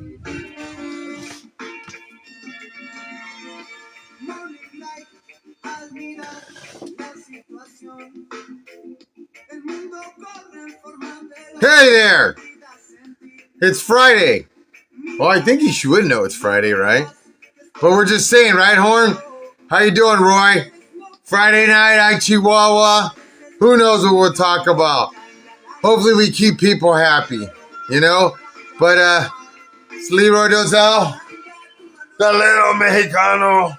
Hey there! It's Friday. Well, I think you should know it's Friday, right? But we're just saying, right, Horn? How you doing, Roy? Friday night, Chihuahua. Who knows what we'll talk about? Hopefully we keep people happy, you know? But, it's Leroy Dozell, the little Mexicano.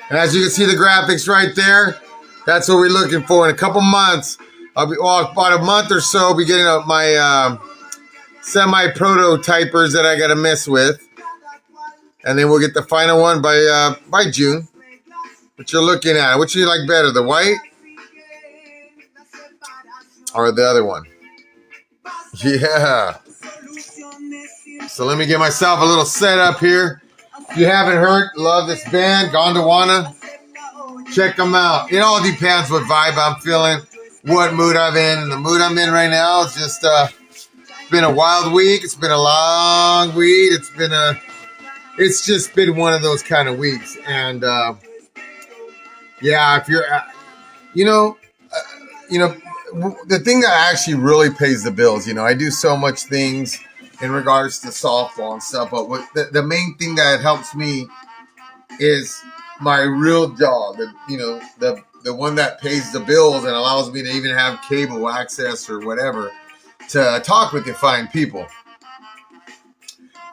And as you can see the graphics right there, that's what we're looking for in a couple months. About a month or so, I'll be getting up my semi-prototypers that I got to mess with. And then we'll get the final one by June. What you're looking at. Which you like better, the white or the other one? Yeah. So let me get myself a little setup here. If you haven't heard, love this band, Gondwana. Check them out. It all depends what vibe I'm feeling, what mood I'm in. And the mood I'm in right now is just been a wild week. It's been a long week. It's just been one of those kind of weeks. And yeah, if you're, the thing that actually really pays the bills, I do so much things in regards to softball and stuff, but the main thing that helps me is my real job, the one that pays the bills and allows me to even have cable access or whatever to talk with the fine people.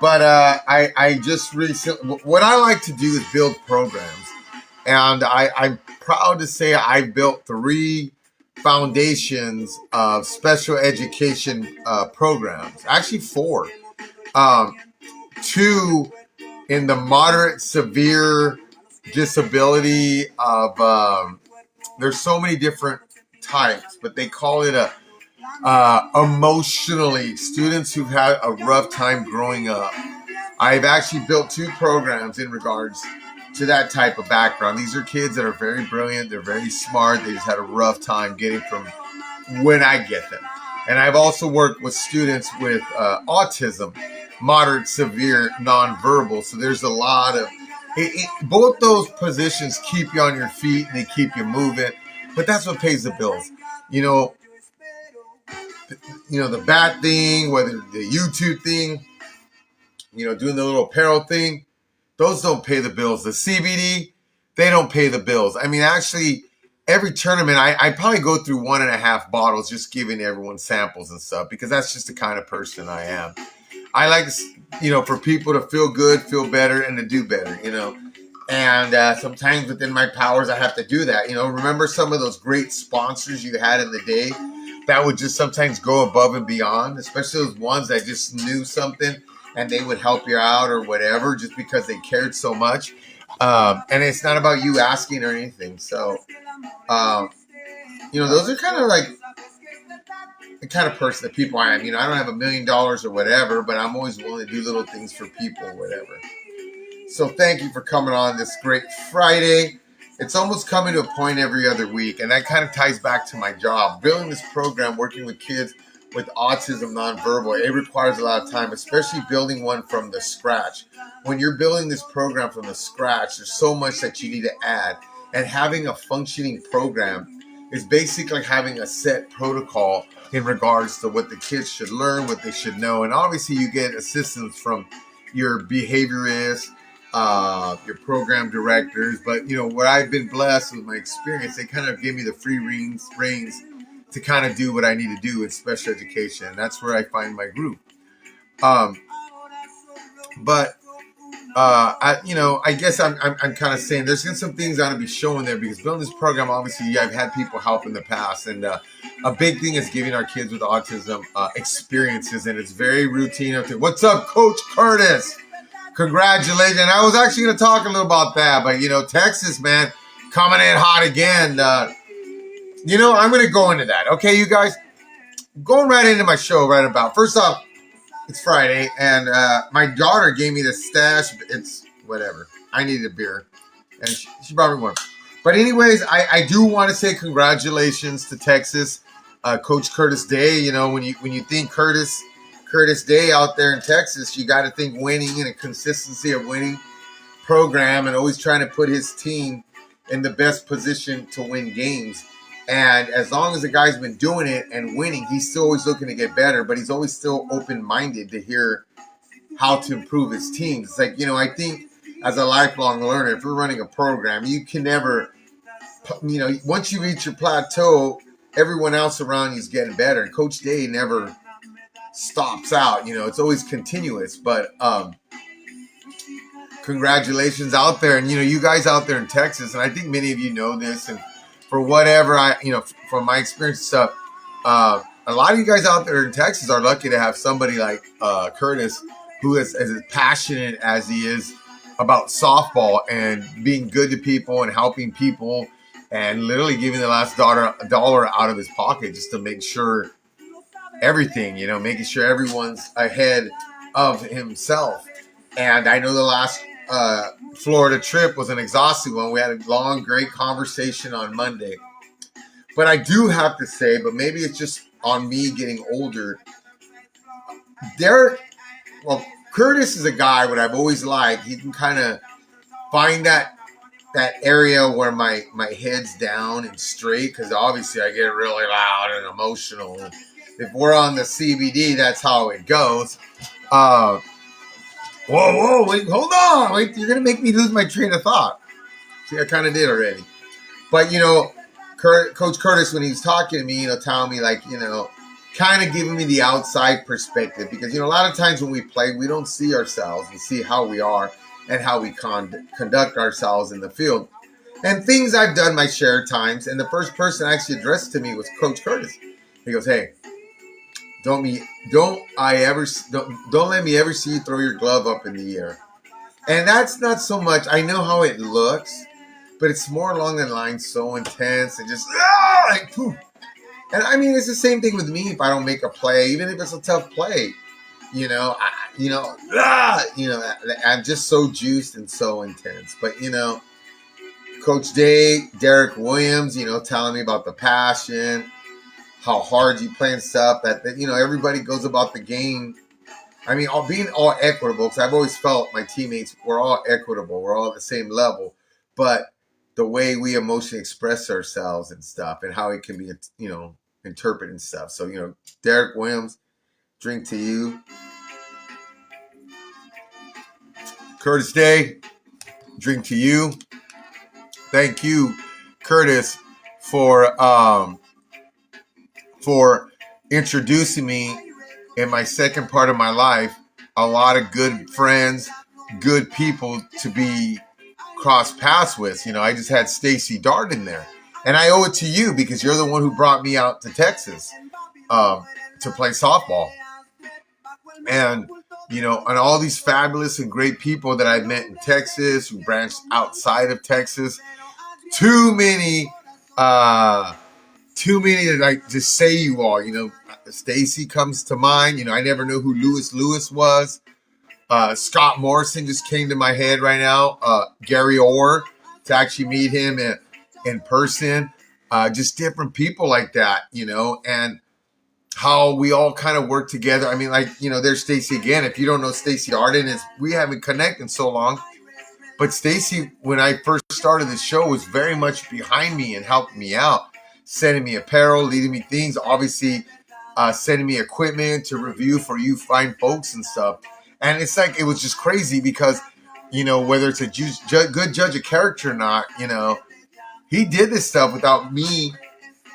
But I just recently, what I like to do is build programs, and I'm proud to say I've built 3 foundations of special education programs. Actually 4. 2 in the moderate severe disability of there's so many different types, but they call it emotionally, students who've had a rough time growing up. I've actually built 2 programs in regards to that type of background. These are kids that are very brilliant, they're very smart, they just had a rough time getting from when I get them. And I've also worked with students with autism, moderate, severe, nonverbal. So there's a lot of, both those positions keep you on your feet and they keep you moving, but that's what pays the bills. The bad thing, whether the YouTube thing, doing the little apparel thing, those don't pay the bills. The CBD, they don't pay the bills. I mean, actually, every tournament, I probably go through 1.5 bottles just giving everyone samples and stuff, because that's just the kind of person I am. I like, for people to feel good, feel better, and to do better, And sometimes within my powers, I have to do that. Remember some of those great sponsors you had in the day that would just sometimes go above and beyond, especially those ones that just knew something and they would help you out or whatever just because they cared so much. And it's not about you asking or anything. So, those are kind of like the kind of person that people I am. I don't have $1 million or whatever, but I'm always willing to do little things for people or whatever. So thank you for coming on this great Friday. It's almost coming to a point every other week, and that kind of ties back to my job. Building this program, working with kids with autism, nonverbal, it requires a lot of time, especially building one from the scratch. When you're building this program from the scratch, there's so much that you need to add, and having a functioning program is basically like having a set protocol in regards to what the kids should learn, what they should know, and obviously you get assistance from your behaviorists, your program directors, but what I've been blessed with my experience, they kind of give me the free reins to kind of do what I need to do in special education, and that's where I find my group. I guess I'm kind of saying there's been some things I'm going to be showing there, because building this program, obviously, I've had people help in the past, and a big thing is giving our kids with autism experiences, and it's very routine. What's up, Coach Curtis? Congratulations. I was actually going to talk a little about that, but, Texas, man, coming in hot again. I'm going to go into that. Okay, you guys? Going right into my show right about. First off, it's Friday, and my daughter gave me the stash. It's whatever. I needed a beer, and she brought me one. But anyways, I do want to say congratulations to Texas, Coach Curtis Day. When you think Curtis Curtis Day out there in Texas, you got to think winning and a consistency of winning program and always trying to put his team in the best position to win games. And as long as the guy's been doing it and winning, he's still always looking to get better, but he's always still open-minded to hear how to improve his team. It's like, I think as a lifelong learner, if you're running a program, you can never, once you reach your plateau, everyone else around you is getting better. Coach Day never stops out. It's always continuous. But congratulations out there. And, you guys out there in Texas, and I think many of you know this, and for whatever from my experience and stuff, a lot of you guys out there in Texas are lucky to have somebody like Curtis, who is as passionate as he is about softball and being good to people and helping people and literally giving the last dollar out of his pocket just to make sure everything, making sure everyone's ahead of himself. And I know the last Florida trip was an exhausting one. We had a long, great conversation on Monday. But I do have to say, but maybe it's just on me getting older, Curtis is a guy, what I've always liked, he can kind of find that area where my head's down and straight, because obviously I get really loud and emotional. If we're on the CBD, that's how it goes. Whoa, wait, hold on. Wait, you're going to make me lose my train of thought. See, I kind of did already. But, Coach Curtis, when he was talking to me, telling me, like, kind of giving me the outside perspective. Because, a lot of times when we play, we don't see ourselves and see how we are and how we conduct ourselves in the field. And things I've done my share of times. And the first person actually addressed to me was Coach Curtis. He goes, hey, don't let me ever see you throw your glove up in the air. And that's not so much, I know how it looks, but it's more along the lines so intense and just like poof. And I mean, it's the same thing with me if I don't make a play, even if it's a tough play. I'm just so juiced and so intense. But Coach Day, Derek Williams, telling me about the passion, how hard you play and stuff, that everybody goes about the game. I mean, being all equitable, because I've always felt my teammates, we're all equitable. We're all at the same level. But the way we emotionally express ourselves and stuff and how it can be, interpreted and stuff. So, Derek Williams, drink to you. Curtis Day, drink to you. Thank you, Curtis, for introducing me in my second part of my life, a lot of good friends, good people to be cross paths with. I just had Stacy Dart in there. And I owe it to you because you're the one who brought me out to Texas to play softball. And, and all these fabulous and great people that I've met in Texas, who branched outside of Texas. Too many to like just say you all, Stacy comes to mind. I never knew who Lewis was. Scott Morrison just came to my head right now. Gary Orr, to actually meet him in person. Just different people like that, and how we all kind of work together. I mean, like, there's Stacy again. If you don't know Stacy Arden, we haven't connected so long. But Stacy, when I first started the show, was very much behind me and helping me out, sending me apparel, leading me things, obviously sending me equipment to review for you fine folks and stuff. And it's like, it was just crazy because, whether it's a good judge of character or not, he did this stuff without me,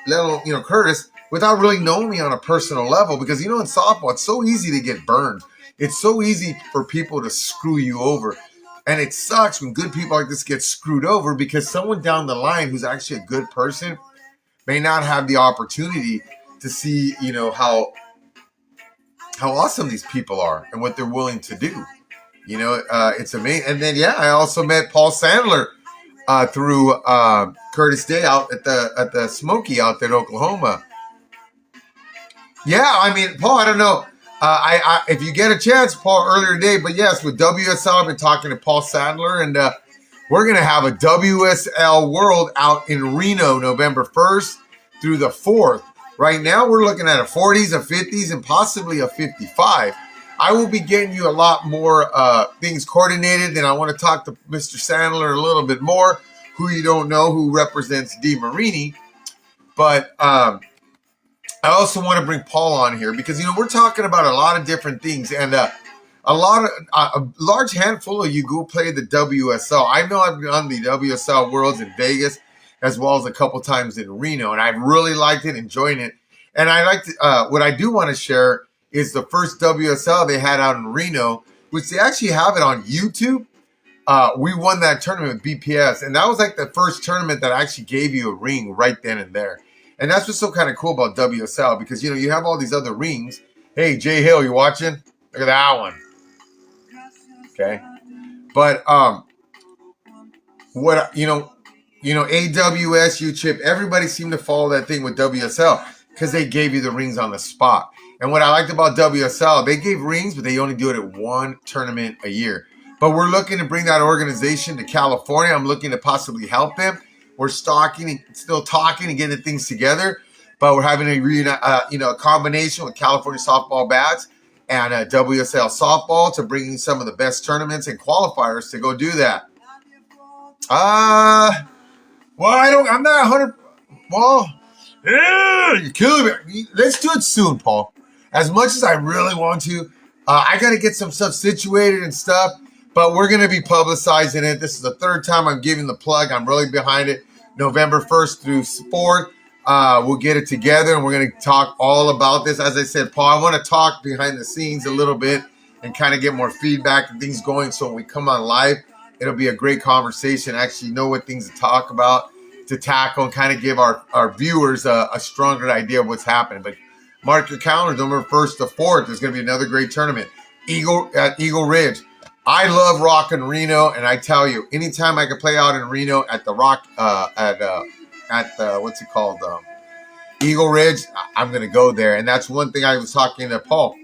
let alone, Curtis, without really knowing me on a personal level. Because, in softball, it's so easy to get burned. It's so easy for people to screw you over. And it sucks when good people like this get screwed over because someone down the line who's actually a good person may not have the opportunity to see, how awesome these people are and what they're willing to do. It's amazing. And then, I also met Paul Sandler through Curtis Day out at the Smoky out there in Oklahoma. Yeah, I mean, Paul, I don't know. I if you get a chance, Paul, earlier today, but yes, with WSL, I've been talking to Paul Sadler, and we're going to have a WSL World out in Reno, November 1st through the 4th. Right now, we're looking at a 40s, a 50s, and possibly a 55. I will be getting you a lot more things coordinated, and I want to talk to Mr. Sandler a little bit more, who you don't know, who represents DeMarini. But I also want to bring Paul on here because, we're talking about a lot of different things, and a large handful of you go play the WSL. I know I've done the WSL Worlds in Vegas as well as a couple times in Reno, and I've really liked it, enjoying it. And I like what I do want to share is the first WSL they had out in Reno, which they actually have it on YouTube. We won that tournament with BPS, and that was like the first tournament that actually gave you a ring right then and there. And that's what's so kind of cool about WSL because, you have all these other rings. Hey, Jay Hill, you watching? Look at that one. Okay. But, what, AWS, U-Chip, everybody seemed to follow that thing with WSL because they gave you the rings on the spot. And what I liked about WSL, they gave rings, but they only do it at one tournament a year. But we're looking to bring that organization to California. I'm looking to possibly help them. We're still talking and getting things together. But we're having a combination with California softball bats and WSL softball to bring in some of the best tournaments and qualifiers to go do that. I'm not 100. Well, you're killing me. Let's do it soon, Paul. As much as I really want to, I got to get some stuff situated and stuff, but we're going to be publicizing it. This is the third time I'm giving the plug. I'm really behind it. November 1st through 4th, we'll get it together, and we're going to talk all about this. As I said, Paul, I want to talk behind the scenes a little bit and kind of get more feedback and things going, so when we come on live, it'll be a great conversation, actually know what things to talk about, to tackle, and kind of give our viewers a stronger idea of what's happening. But mark your calendar, November 1st to 4th. There's going to be another great tournament. At Eagle Ridge. I love Rock in Reno, and I tell you, anytime I can play out in Reno at the Rock, what's it called? Eagle Ridge, I'm going to go there. And that's one thing I was talking to Paul,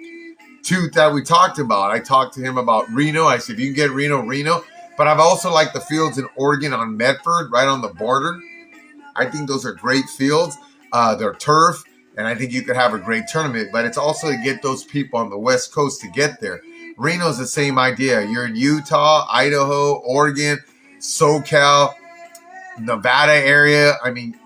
too, that we talked about. I talked to him about Reno. I said, if you can get Reno. But I've also liked the fields in Oregon on Medford, right on the border. I think those are great fields. They're turf, and I think you could have a great tournament. But it's also to get those people on the West Coast to get there. Reno's the same idea. You're in Utah, Idaho, Oregon, SoCal, Nevada area. I mean,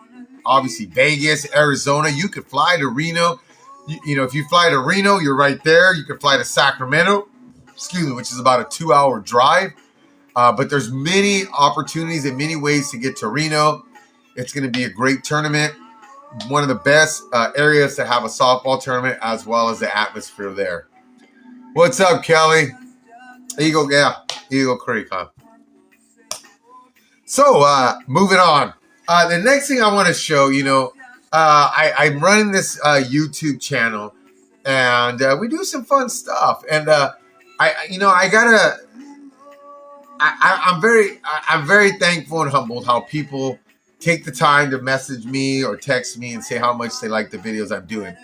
obviously Vegas, Arizona. You could fly to Reno. If you fly to Reno, you're right there. You could fly to Sacramento, which is about a 2-hour drive. But there's many opportunities and many ways to get to Reno. It's going to be a great tournament. One of the best areas to have a softball tournament, as well as the atmosphere there. What's up, Kelly? Eagle Creek, huh? So, moving on. The next thing I want to show, I'm running this YouTube channel, and we do some fun stuff. And I'm very thankful and humbled how people take the time to message me or text me and say how much they like the videos I'm doing.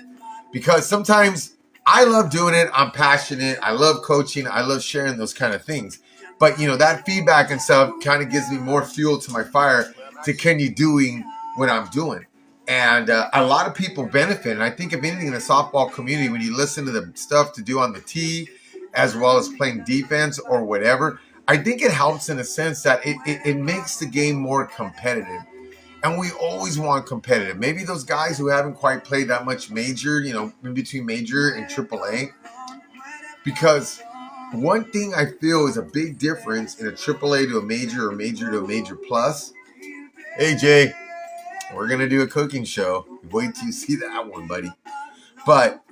Because sometimes I love doing it. I'm passionate. I love coaching. I love sharing those kind of things. But, that feedback and stuff kind of gives me more fuel to my fire to continue doing what I'm doing. And a lot of people benefit. And I think if anything in the softball community, when you listen to the stuff to do on the tee, as well as playing defense or whatever, I think it helps in a sense that it makes the game more competitive. And we always want competitive. Maybe those guys who haven't quite played that much major, in between major and AAA. Because one thing I feel is a big difference in a AAA to a major or major to a major plus. Hey, Jay, we're going to do a cooking show. Wait till you see that one, buddy. But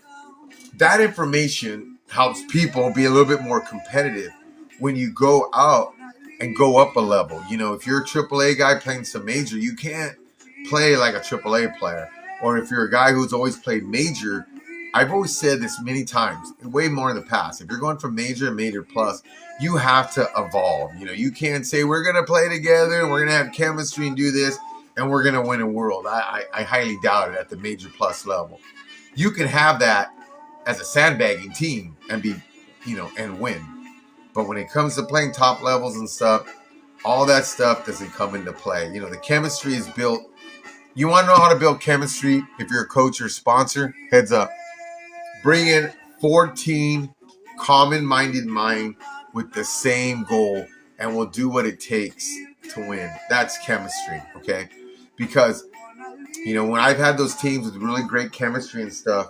that information helps people be a little bit more competitive when you go out and go up a level. If you're a AAA guy playing some major, you can't play like a AAA player. Or if you're a guy who's always played major, I've always said this many times, way more in the past. If you're going from major to major plus, you have to evolve. You can't say we're going to play together and we're going to have chemistry and do this and we're going to win a world. I highly doubt it at the major plus level. You can have that as a sandbagging team and be, and win. But when it comes to playing top levels and stuff, all that stuff doesn't come into play. The chemistry is built You want to know how to build chemistry if you're a coach or sponsor? Heads up. Bring in 14 common-minded mind with the same goal, and we'll do what it takes to win. That's chemistry, okay? Because, when I've had those teams with really great chemistry and stuff,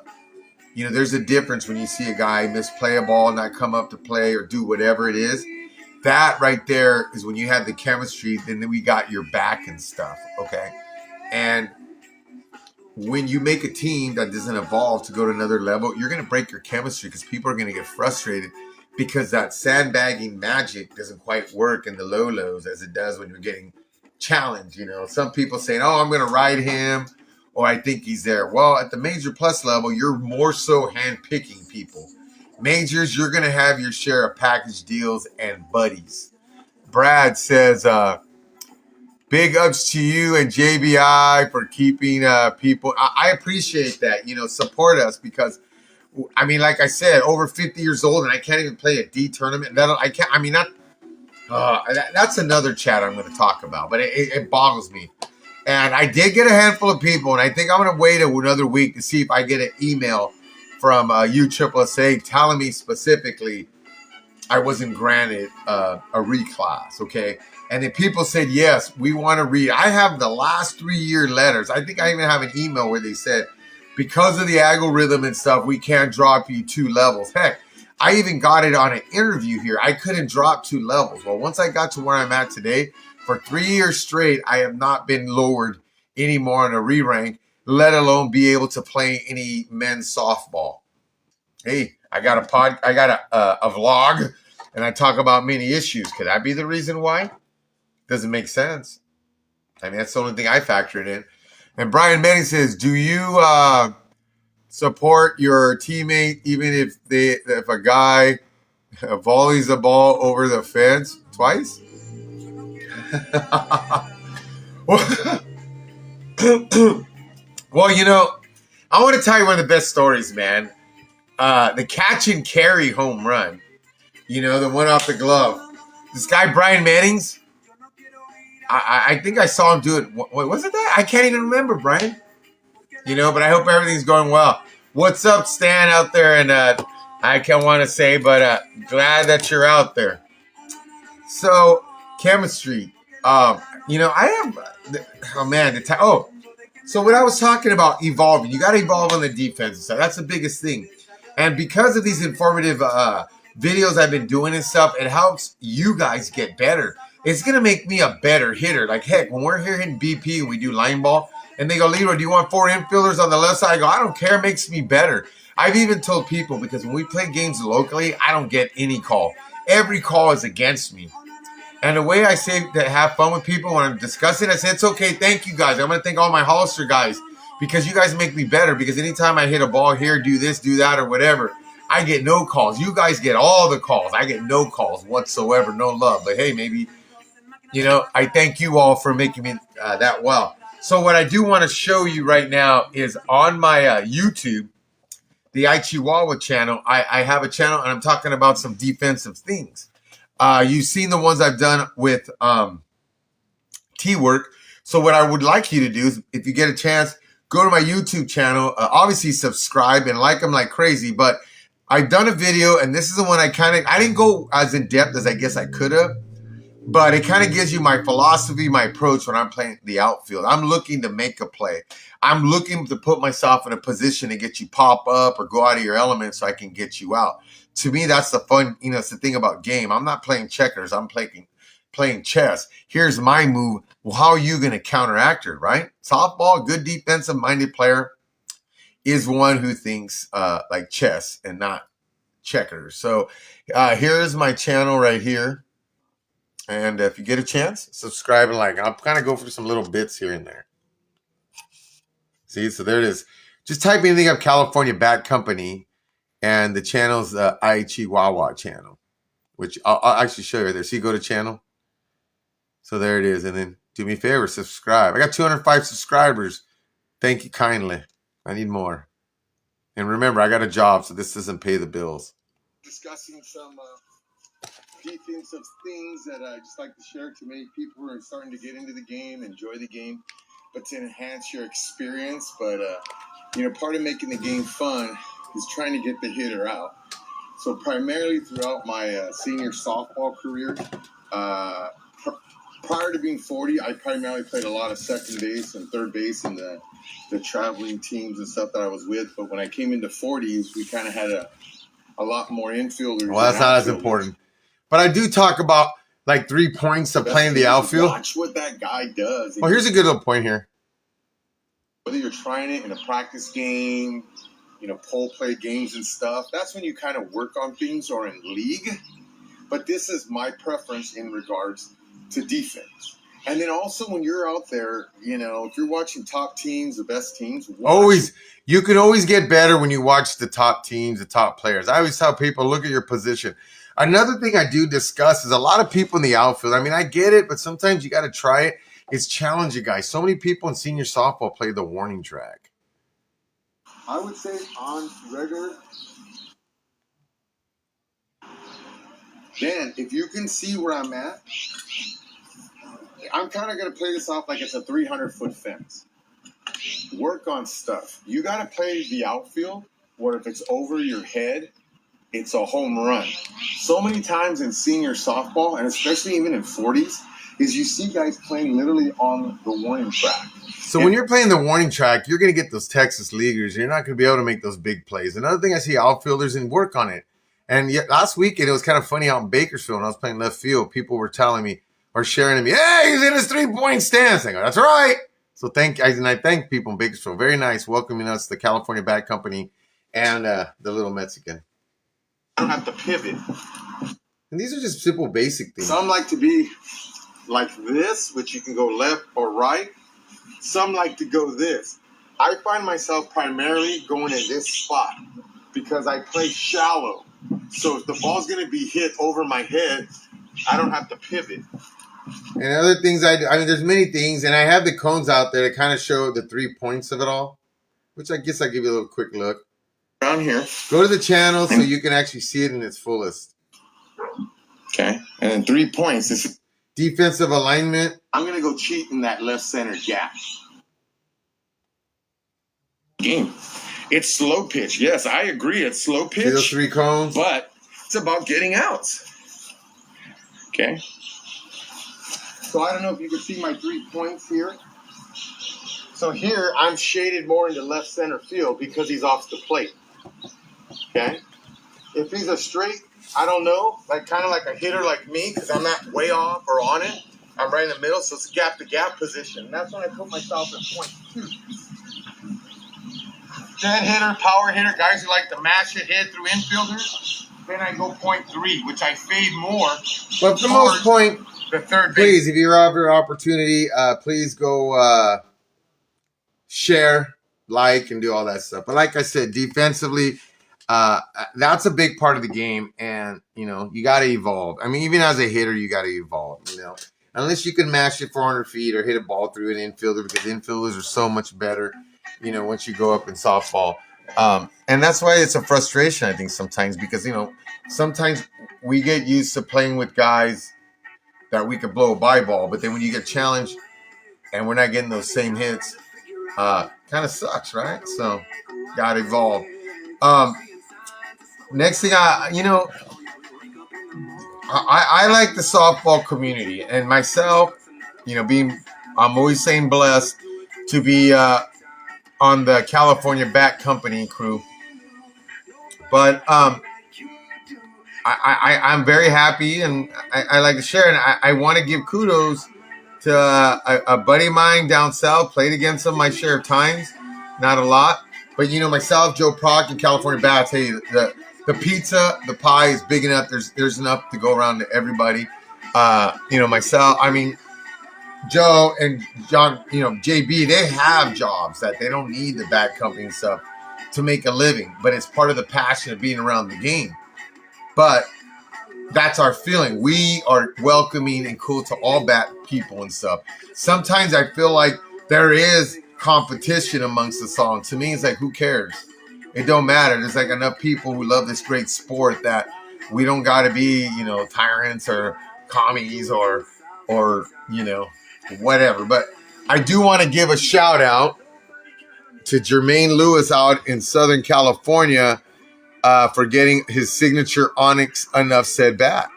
there's a difference when you see a guy misplay a ball, not come up to play or do whatever it is. That right there is when you have the chemistry, then we got your back and stuff, okay? And when you make a team that doesn't evolve to go to another level, you're going to break your chemistry because people are going to get frustrated because that sandbagging magic doesn't quite work in the lows as it does when you're getting challenged. Some people saying, oh, I'm going to ride him, or I think he's there. Well, at the major plus level, you're more so handpicking people. Majors, you're going to have your share of package deals and buddies. Brad says, big ups to you and JBI for keeping people. I appreciate that. Support us because, like I said, over 50 years old and I can't even play a D tournament. That's another chat I'm going to talk about, but it boggles me. And I did get a handful of people, and I think I'm going to wait another week to see if I get an email from USSSA telling me specifically I wasn't granted a reclass, okay? And then people said, yes, we want to read. I have the last 3-year letters. I think I even have an email where they said, because of the algorithm and stuff, we can't drop you 2 levels. Heck, I even got it on an interview here. I couldn't drop 2 levels. Well, once I got to where I'm at today, for 3 years straight, I have not been lowered anymore in a re-rank, let alone be able to play any men's softball. Hey, I got a vlog, and I talk about many issues. Could that be the reason why? Doesn't make sense. That's the only thing I factored in. And Brian Manning says, do you support your teammate even if a guy volleys the ball over the fence twice? Well, I want to tell you one of the best stories, man. The catch and carry home run. The one off the glove. This guy, Brian Manning's, I think I saw him do it. Wait, was it that? I can't even remember, Brian. But I hope everything's going well. What's up, Stan, out there? And I can't want to say, but glad that you're out there. So, chemistry. I have, oh man, so when I was talking about evolving, you got to evolve on the defensive side. That's the biggest thing. And because of these informative videos I've been doing and stuff, it helps you guys get better. It's going to make me a better hitter. Like, heck, when we're here hitting BP and we do line ball, and they go, Leroy, do you want 4 infielders on the left side? I go, I don't care. It makes me better. I've even told people, because when we play games locally, I don't get any call. Every call is against me. And the way I say to have fun with people when I'm discussing, I say, it's okay. Thank you, guys. I'm going to thank all my Hollister guys because you guys make me better. Because anytime I hit a ball here, do this, do that, or whatever, I get no calls. You guys get all the calls. I get no calls whatsoever, no love. But hey, maybe, I thank you all for making me that well. So what I do want to show you right now is on my YouTube, the Ichiwawa channel. I have a channel, and I'm talking about some defensive things. You've seen the ones I've done with T-Work. So what I would like you to do is, if you get a chance, go to my YouTube channel. Obviously, subscribe and like them like crazy. But I've done a video, and this is the one I didn't go as in depth as I guess I could have. But it kind of gives you my philosophy, my approach when I'm playing the outfield. I'm looking to make a play. I'm looking to put myself in a position to get you pop up or go out of your element so I can get you out. To me, that's the fun, it's the thing about game. I'm not playing checkers. I'm playing chess. Here's my move. Well, how are you going to counteract her, right? Softball, good defensive-minded player is one who thinks like chess and not checkers. So here's my channel right here. And if you get a chance, subscribe and like. I'll kind of go through some little bits here and there. See, so there it is. Just type anything up, California Bat Company, and the channel's Ichiwawa channel, which I'll actually show you there. See, go to channel. So there it is. And then do me a favor, subscribe. I got 205 subscribers. Thank you kindly. I need more. And remember, I got a job, so this doesn't pay the bills. Discussing some defensive things that I just like to share to many people who are starting to get into the game, enjoy the game. but to enhance your experience. But, part of making the game fun is trying to get the hitter out. So primarily throughout my senior softball career, prior to being 40, I primarily played a lot of second base and third base in the traveling teams and stuff that I was with. But when I came into 40s, we kind of had a lot more infielders. Well, that's not as important. But I do talk about like 3 points of playing the outfield. Watch what that guy does. Well, here's a good little point here. Whether you're trying it in a practice game, pole play games and stuff, that's when you kind of work on things, or in league. But this is my preference in regards to defense. And then also when you're out there, if you're watching top teams, the best teams, you can always get better when you watch the top teams, the top players. I always tell people, look at your position. Another thing I do discuss is a lot of people in the outfield. I mean, I get it, but sometimes you got to try it. It's challenging, guys. So many people in senior softball play the warning track. I would say on regular. Dan, if you can see where I'm at, I'm kind of going to play this off like it's a 300-foot fence. Work on stuff. You got to play the outfield where if it's over your head, it's a home run. So many times in senior softball, and especially even in 40s, is you see guys playing literally on the warning track. So when you're playing the warning track, you're going to get those Texas leaguers. You're not going to be able to make those big plays. Another thing I see outfielders and work on it. And yet last weekend, it was kind of funny out in Bakersfield when I was playing left field. People were telling me or sharing to me, hey, he's in his 3-point stance. I go, that's right. So I thank people in Bakersfield. Very nice welcoming us, the California Bat Company and the little Mexican. I don't have to pivot. And these are just simple, basic things. Some like to be like this, which you can go left or right. Some like to go this. I find myself primarily going in this spot because I play shallow. So if the ball's going to be hit over my head, I don't have to pivot. And other things I mean, there's many things. And I have the cones out there to kind of show the 3 points of it all, which I guess I'll give you a little quick look. Down here. Go to the channel so you can actually see it in its fullest. Okay. And then 3 points. This is defensive alignment. I'm going to go cheat in that left center gap. Game. It's slow pitch. Yes, I agree. It's slow pitch. See those 3 cones? But it's about getting outs. Okay. So I don't know if you can see my 3 points here. So here I'm shaded more into left center field because he's off the plate. Okay. If he's a straight, I don't know, kind of like a hitter like me, because I'm not way off or on it. I'm right in the middle, so it's a gap-to-gap position. And that's when I put myself at point 2. Dead hitter, power hitter, guys who like to mash it, hit through infielders. Then I go point 3, which I fade more. But for the most point, the third base. Please, if you have your opportunity, please go share, like, and do all that stuff. But like I said, defensively, that's a big part of the game, and you got to evolve. I mean, even as a hitter, you got to evolve. Unless you can mash it 400 feet or hit a ball through an infielder, because infielders are so much better. Once you go up in softball, and that's why it's a frustration, I think, sometimes, because sometimes we get used to playing with guys that we could blow a by ball, but then when you get challenged and we're not getting those same hits, kind of sucks, right? So, got to evolve. Next thing, I like the softball community, and myself, I'm always saying blessed to be on the California Bat Company crew. But I'm very happy, and I like to share, and I want to give kudos to a buddy of mine down south. Played against him my share of times, not a lot, but myself, Joe Prock, and California Bats. Hey, the pizza, the pie is big enough. There's enough to go around to everybody. Myself, I mean, Joe and John, JB, they have jobs that they don't need the Bat Company and stuff to make a living, but it's part of the passion of being around the game. But that's our feeling. We are welcoming and cool to all bat people and stuff. Sometimes I feel like there is competition amongst us all. And to me, it's like, who cares? It don't matter. There's like enough people who love this great sport that we don't got to be, tyrants or commies or whatever. But I do want to give a shout out to Jermaine Lewis out in Southern California for getting his signature Onyx Enough Said bat.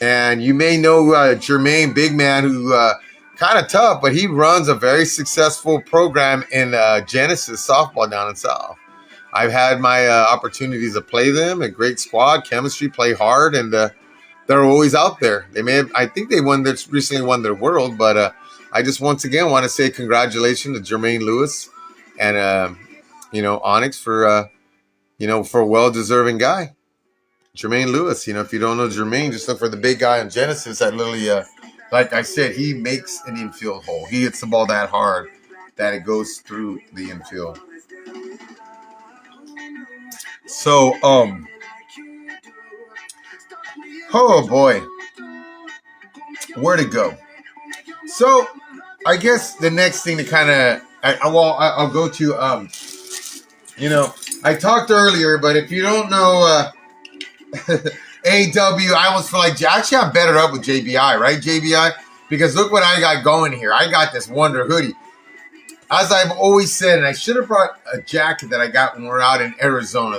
And you may know Jermaine, big man, who kind of tough, but he runs a very successful program in Genesis softball down in South. I've had my opportunities to play them. A great squad, chemistry, play hard, and they're always out there. They may have, I think they recently won their world, but I just once again want to say congratulations to Jermaine Lewis and Onyx for for a well-deserving guy. Jermaine Lewis, if you don't know Jermaine, just look for the big guy on Genesis that literally, like I said, he makes an infield hole. He hits the ball that hard that it goes through the infield. So, oh boy, where to go? So, I guess the next thing to kind of, I'll go to, I talked earlier, but if you don't know, AW, I almost feel like, actually I'm better up with JBI, right, JBI? Because look what I got going here. I got this Wonder hoodie. As I've always said, and I should have brought a jacket that I got when we're out in Arizona.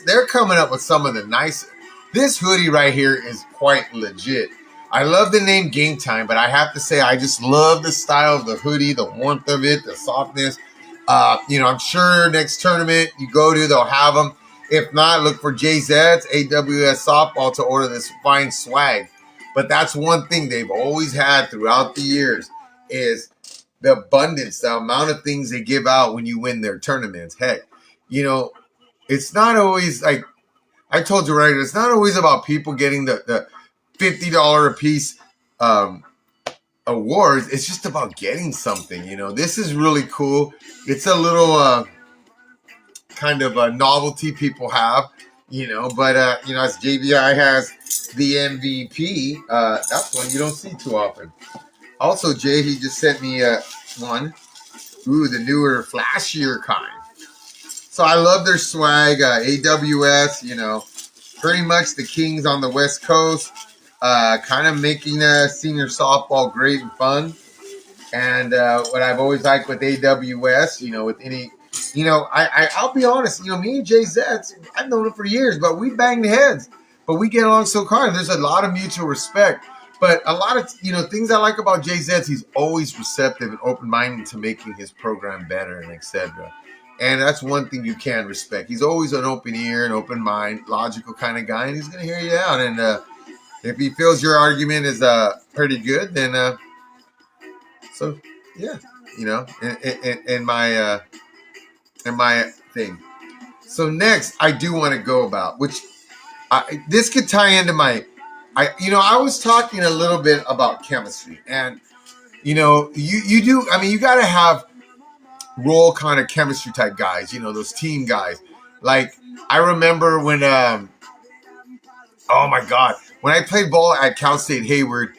They're coming up with some of the nice. This hoodie right here is quite legit. I love the name Game Time, but I have to say I just love the style of the hoodie, the warmth of it, the softness. I'm sure next tournament you go to, they'll have them. If not, look for JZ's AWS Softball to order this fine swag. But that's one thing they've always had throughout the years is the abundance, the amount of things they give out when you win their tournaments. Heck, it's not always like I told you, right? It's not always about people getting the $50 a piece awards. It's just about getting something. This is really cool. It's a little kind of a novelty people have, but as JBI has the MVP, that's one you don't see too often. Also, Jay, he just sent me one. Ooh, the newer, flashier kind. So I love their swag. AWS, pretty much the Kings on the West Coast, kind of making senior softball great and fun. And what I've always liked with AWS, with any, I'll be honest, me and Jay Zets, I've known him for years, but we banged heads. But we get along so hard. There's a lot of mutual respect. But a lot of, things I like about Jay Zets, he's always receptive and open-minded to making his program better and etc. And that's one thing you can respect. He's always an open ear, an open mind, logical kind of guy, and he's going to hear you out. And if he feels your argument is pretty good, then in my thing. So next, I do want to go about, which this could tie into my, I was talking a little bit about chemistry, and you do. You got to have role kind of chemistry type guys. Those team guys. Like I remember when, oh my God, when I played ball at Cal State Hayward,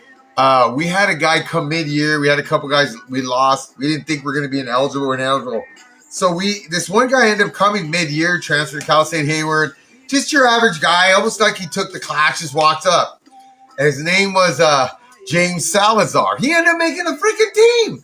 we had a guy come mid-year. We had a couple guys we lost. We didn't think we were going to be ineligible. So this one guy ended up coming mid-year, transferred to Cal State Hayward. Just your average guy, almost like he took the class, just walked up. And his name was James Salazar. He ended up making the freaking team.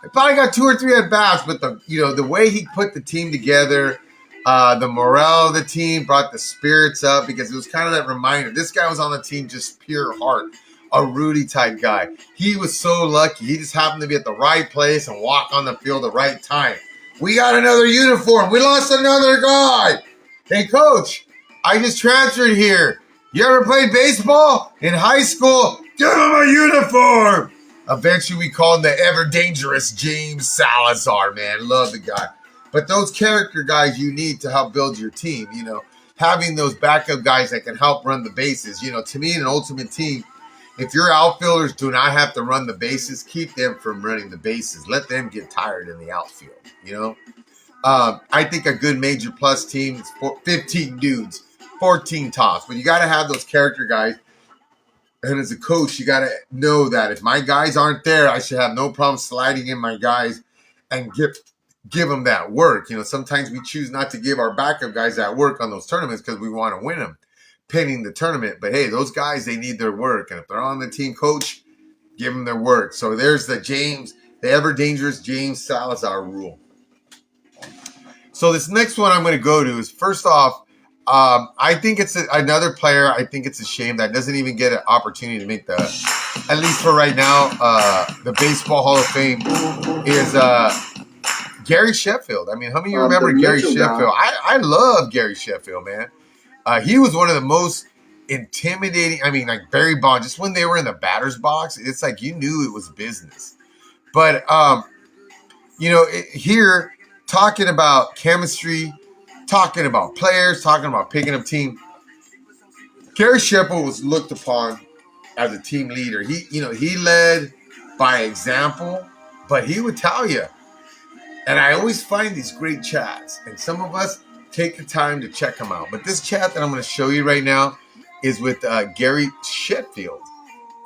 I probably got 2 or 3 at bats, but the way he put the team together, the morale of the team brought the spirits up because it was kind of that reminder. This guy was on the team just pure heart, a Rudy type guy. He was so lucky. He just happened to be at the right place and walk on the field at the right time. We got another uniform. We lost another guy. Hey, coach, I just transferred here. You ever played baseball in high school? Give him a uniform. Eventually, we called him the ever dangerous James Salazar, man. Love the guy. But those character guys you need to help build your team, having those backup guys that can help run the bases. To me, in an ultimate team, if your outfielders do not have to run the bases, keep them from running the bases. Let them get tired in the outfield, I think a good major plus team is 15 dudes. 14 tops, but you got to have those character guys. And as a coach, you got to know that if my guys aren't there, I should have no problem sliding in my guys and give them that work. Sometimes we choose not to give our backup guys that work on those tournaments because we want to win them, pinning the tournament. But hey, those guys, they need their work. And if they're on the team, coach, give them their word. So there's the ever dangerous James Salazar rule. So this next one I'm going to go to is, first off, I think it's another player. I think it's a shame that doesn't even get an opportunity to make at least for right now, the Baseball Hall of Fame is Gary Sheffield. I mean, how many of you remember Gary Sheffield? I love Gary Sheffield, man. He was one of the most intimidating. I mean, like Barry Bonds, just when they were in the batter's box, it's like you knew it was business. But, here, talking about chemistry, talking about players, talking about picking up team, Gary Sheffield was looked upon as a team leader. He led by example, but he would tell you. And I always find these great chats, and some of us take the time to check them out. But this chat that I'm going to show you right now is with Gary Sheffield,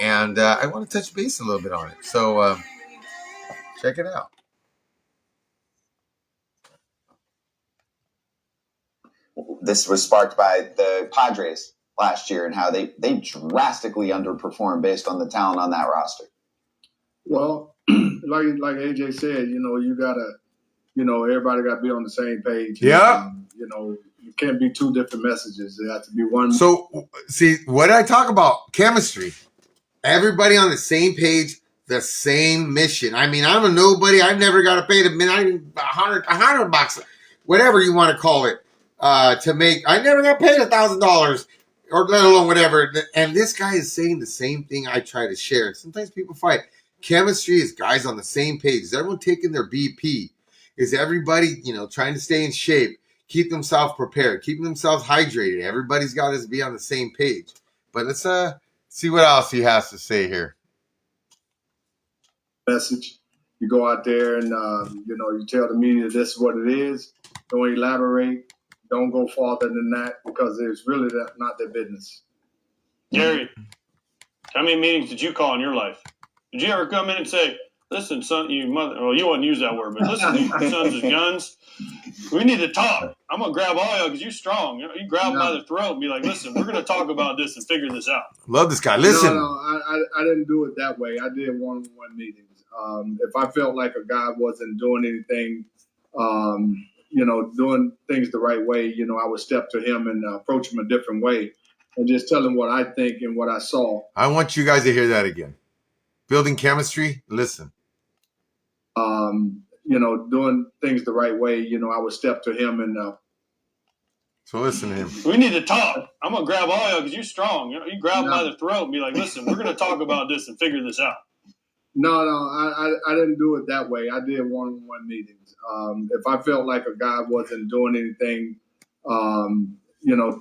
and I want to touch base a little bit on it. So check it out. This was sparked by the Padres last year and how they drastically underperformed based on the talent on that roster. Well, like AJ said, you gotta, everybody got to be on the same page. Yeah. You can't be two different messages. There has to be one. So, see, what did I talk about? Chemistry. Everybody on the same page, the same mission. I mean, I'm a nobody. I've never got to pay $100, whatever you want to call it, to make. I never got paid $1,000, or let alone whatever. And this guy is saying the same thing I try to share. Sometimes people fight. Chemistry is guys on the same page. Is everyone taking their BP? Is everybody, trying to stay in shape, keep themselves prepared, keeping themselves hydrated? Everybody's got to be on the same page. But let's see what else he has to say here. Message. You go out there and, you tell the media this is what it is. Don't elaborate. Don't go farther than that because it's really not their business. Gary, how many meetings did you call in your life? Did you ever come in and say, listen, son, you wouldn't use that word, but listen, you sons of guns, we need to talk. I'm going to grab all y'all because you're strong. You grab them by the throat and be like, listen, we're going to talk about this and figure this out. Love this guy. Listen. No, I didn't do it that way. I did one-on-one meetings. If I felt like a guy wasn't doing anything, doing things the right way, I would step to him and approach him a different way and just tell him what I think and what I saw. I want you guys to hear that again. Building chemistry, listen. Doing things the right way, I would step to him and. So listen to him. We need to talk. I'm going to grab all y'all because you're strong. You grab them by the throat and be like, listen, we're going to talk about this and figure this out. No, I didn't do it that way. I did one-on-one meetings. If I felt like a guy wasn't doing anything,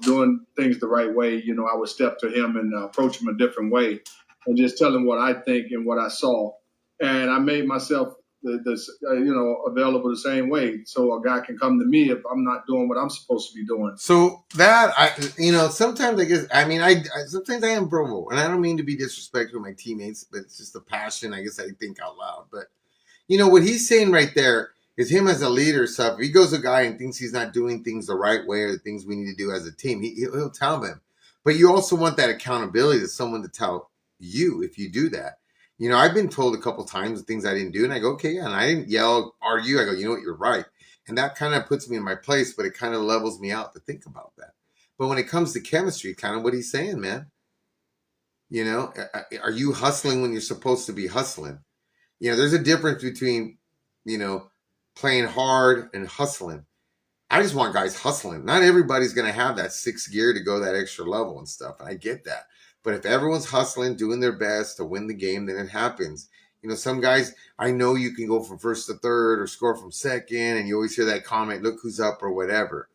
doing things the right way, I would step to him and approach him a different way and just tell him what I think and what I saw. And I made myself available the same way so a guy can come to me if I'm not doing what I'm supposed to be doing. So that, sometimes I guess, sometimes I am Provo, and I don't mean to be disrespectful to my teammates, but it's just a passion. I guess I think out loud. But, what he's saying right there is him as a leader stuff. If he goes to a guy and thinks he's not doing things the right way or the things we need to do as a team, he'll tell them. But you also want that accountability to someone to tell you if you do that. I've been told a couple times things I didn't do, and I go, okay, yeah, and I didn't yell, argue. I go, you know what, you're right. And that kind of puts me in my place, but it kind of levels me out to think about that. But when it comes to chemistry, kind of what he's saying, man, are you hustling when you're supposed to be hustling? There's a difference between, playing hard and hustling. I just want guys hustling. Not everybody's going to have that sixth gear to go that extra level and stuff. And I get that. But if everyone's hustling, doing their best to win the game, then it happens. Some guys, I know you can go from first to third or score from second, and you always hear that comment, look who's up or whatever.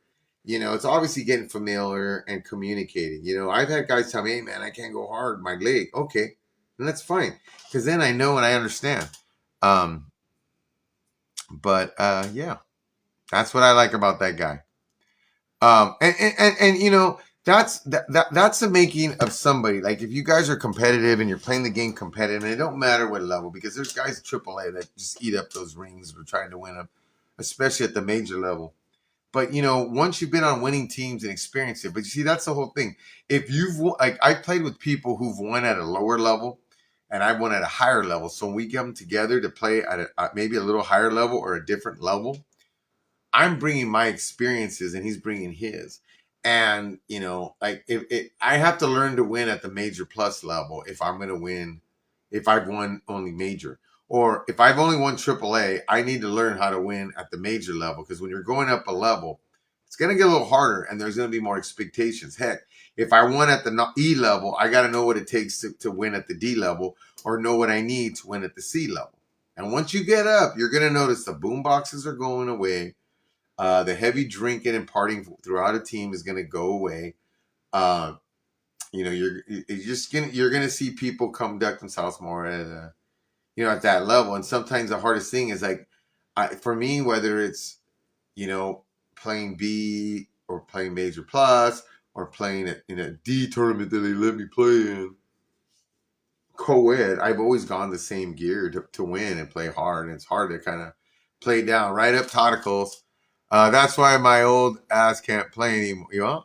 It's obviously getting familiar and communicating. I've had guys tell me, hey, man, I can't go hard, my leg. Okay, and that's fine, because then I know and I understand. Yeah, that's what I like about that guy. That's the making of somebody. Like if you guys are competitive and you're playing the game competitive, and it don't matter what level, because there's guys at AAA that just eat up those rings for trying to win them, especially at the major level. But once you've been on winning teams and experienced it, but you see, that's the whole thing. If you've I played with people who've won at a lower level, and I won at a higher level. So when we come together to play at maybe a little higher level or a different level, I'm bringing my experiences and he's bringing his. And, you know, like I have to learn to win at the major plus level if I'm going to win, if I've won only major. Or if I've only won AAA, I need to learn how to win at the major level. Because when you're going up a level, it's going to get a little harder and there's going to be more expectations. Heck, if I won at the E level, I got to know what it takes to win at the D level or know what I need to win at the C level. And once you get up, you're going to notice the boom boxes are going away. The heavy drinking and partying throughout a team is going to go away. You know, you're gonna see people conduct themselves more at at that level. And sometimes the hardest thing is like, for me, whether it's playing B or playing Major Plus or playing in a D tournament that they let me play in co-ed, I've always gone the same gear to win and play hard. And it's hard to kind of play down right up tentacles. That's why my old ass can't play anymore.